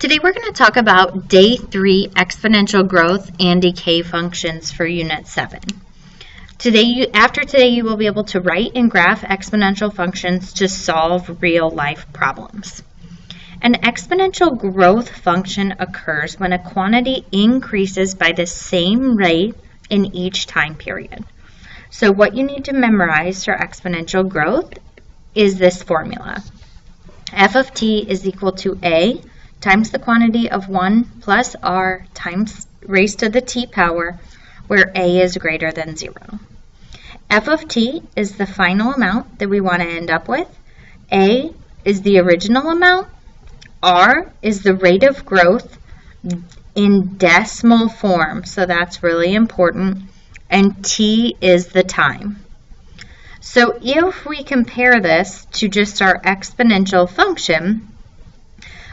Today we're going to talk about day 3 exponential growth and decay functions for Unit 7. After today you will be able to write and graph exponential functions to solve real-life problems. An exponential growth function occurs when a quantity increases by the same rate in each time period. So what you need to memorize for exponential growth is this formula. F of t is equal to a times the quantity of 1 plus r times raised to the t power, where a is greater than 0. F of t is the final amount that we want to end up with. A is the original amount. R is the rate of growth in decimal form, so that's really important. And t is the time. So if we compare this to just our exponential function,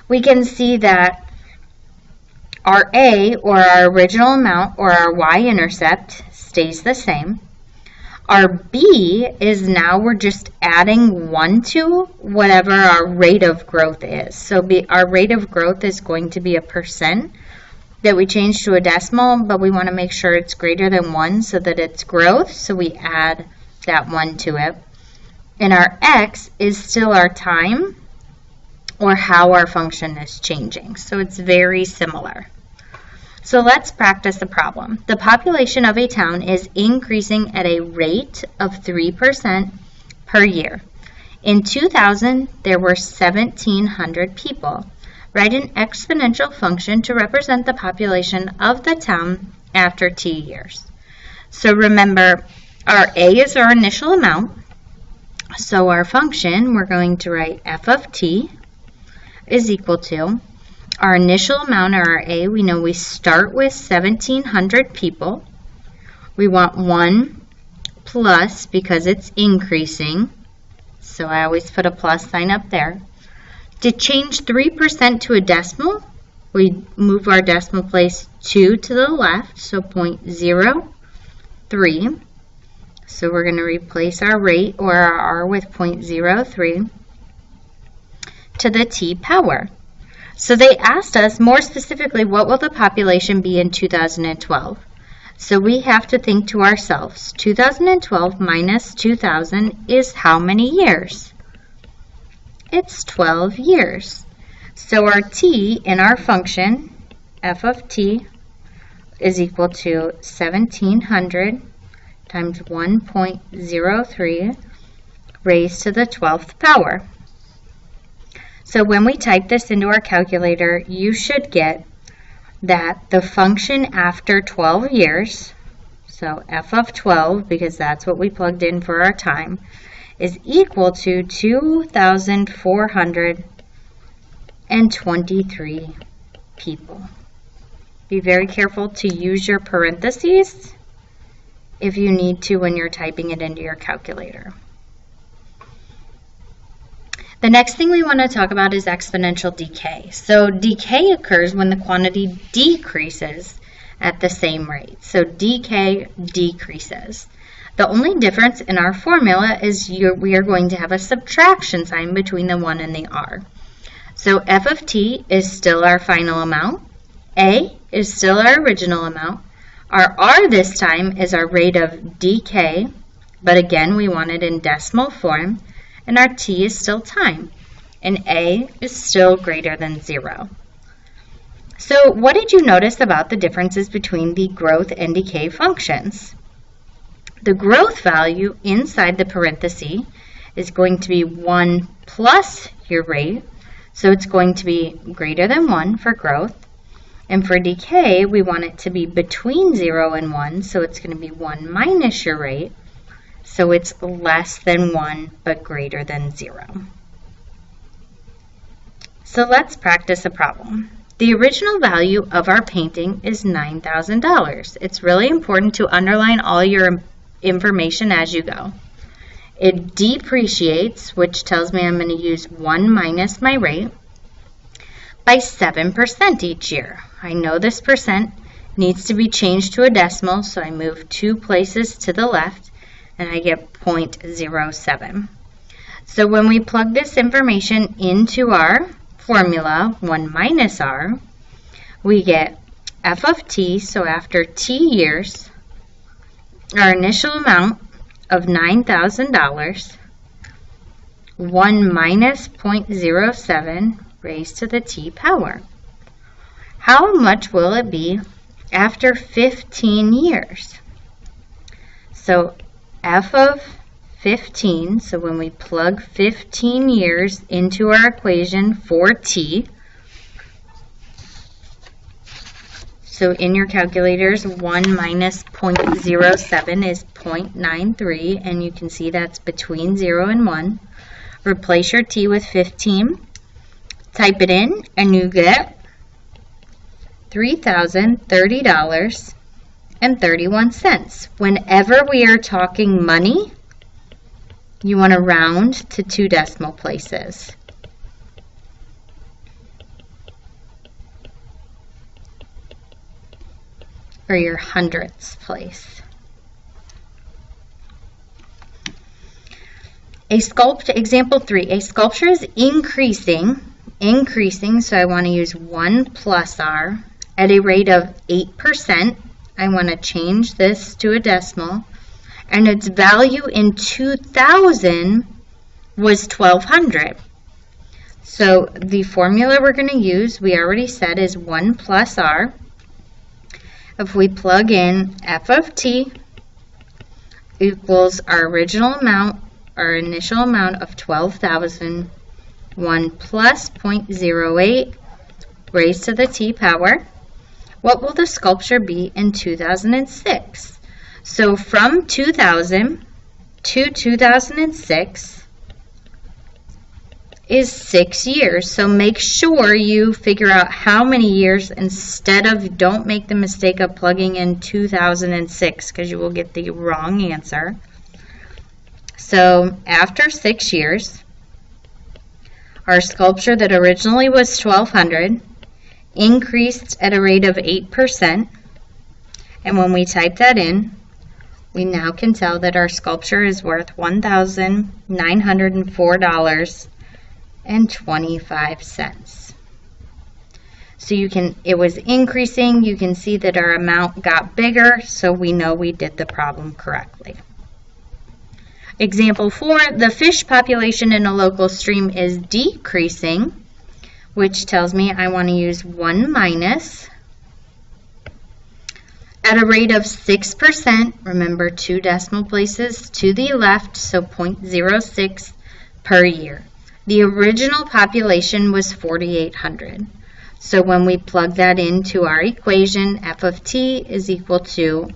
we can see that our a, or our original amount, or our y-intercept, stays the same. Our b is now we're just adding 1 to whatever our rate of growth is. So our rate of growth is going to be a percent that we change to a decimal, but we want to make sure it's greater than 1 so that it's growth, so we add that 1 to it. And our x is still our time, or how our function is changing. So it's very similar. So let's practice the problem. The population of a town is increasing at a rate of 3% per year. In 2000, there were 1,700 people. Write an exponential function to represent the population of the town after t years. So remember, our a is our initial amount. So our function, we're going to write f of t is equal to our initial amount, or our a. We know we start with 1,700 people. We want 1 plus, because it's increasing, so I always put a plus sign up there. To change 3% to a decimal, we move our decimal place 2 to the left, so 0.03. So we're going to replace our rate, or our r, with 0.03 to the t power. So they asked us more specifically, what will the population be in 2012? So we have to think to ourselves, 2012 minus 2000 is how many years? It's 12 years. So our t in our function, f of t, is equal to 1,700 times 1.03 raised to the 12th power. So when we type this into our calculator, you should get that the function after 12 years, so f of 12, because that's what we plugged in for our time, is equal to 2,423 people. Be very careful to use your parentheses if you need to when you're typing it into your calculator. The next thing we want to talk about is exponential decay. So decay occurs when the quantity decreases at the same rate. So decay decreases. The only difference in our formula is we are going to have a subtraction sign between the 1 and the r. So f of t is still our final amount. A is still our original amount. Our r this time is our rate of decay, but again we want it in decimal form. And our t is still time, and a is still greater than 0. So what did you notice about the differences between the growth and decay functions? The growth value inside the parenthesis is going to be 1 plus your rate, so it's going to be greater than 1 for growth. And for decay, we want it to be between 0 and 1, so it's going to be 1 minus your rate. So it's less than 1, but greater than 0. So let's practice a problem. The original value of our painting is $9,000. It's really important to underline all your information as you go. It depreciates, which tells me I'm going to use 1 minus my rate, by 7% each year. I know this percent needs to be changed to a decimal, so I move 2 places to the left, and I get 0.07. So when we plug this information into our formula, 1 minus r, we get f of t, so after t years, our initial amount of $9,000, 1 minus 0.07 raised to the t power. How much will it be after 15 years? So f of 15, so when we plug 15 years into our equation for t, so in your calculators, 1 minus 0.07 is 0.93, and you can see that's between 0 and 1. Replace your t with 15, type it in, and you get $3,030.31. Whenever we are talking money, you want to round to 2 decimal places. Or your hundredths place. Example 3, a sculpture is increasing, so I want to use 1 plus r at a rate of 8%. I want to change this to a decimal, and its value in 2000 was 1200. So the formula we're going to use, we already said, is 1 plus r. If we plug in f of t equals our original amount, our initial amount of 12,000, 1 plus 0.08 raised to the t power, what will the sculpture be in 2006? So from 2000 to 2006 is 6 years. So make sure you figure out how many years instead of, don't make the mistake of plugging in 2006 because you will get the wrong answer. So after 6 years, our sculpture that originally was 1200 increased at a rate of 8%. And when we type that in, we now can tell that our sculpture is worth $1,904.25. So it was increasing. You can see that our amount got bigger, so we know we did the problem correctly. Example 4, the fish population in a local stream is decreasing, which tells me I want to use 1 minus at a rate of 6%. Remember, 2 decimal places to the left, so 0.06 per year. The original population was 4,800. So when we plug that into our equation, f of t is equal to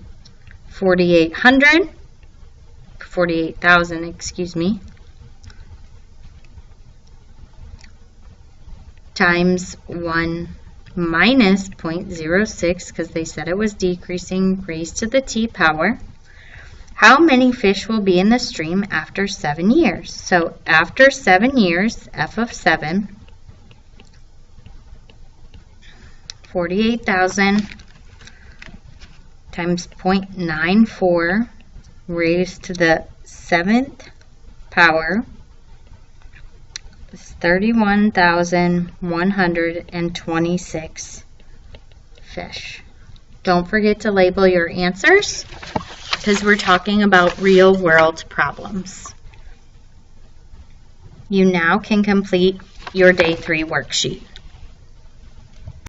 48,000, excuse me, times 1 minus 0.06, because they said it was decreasing, raised to the t power. How many fish will be in the stream after 7 years? So after 7 years, f of 7, 48,000 times 0.94 raised to the 7th power is 31,126 fish. Don't forget to label your answers because we're talking about real world problems. You now can complete your day 3 worksheet.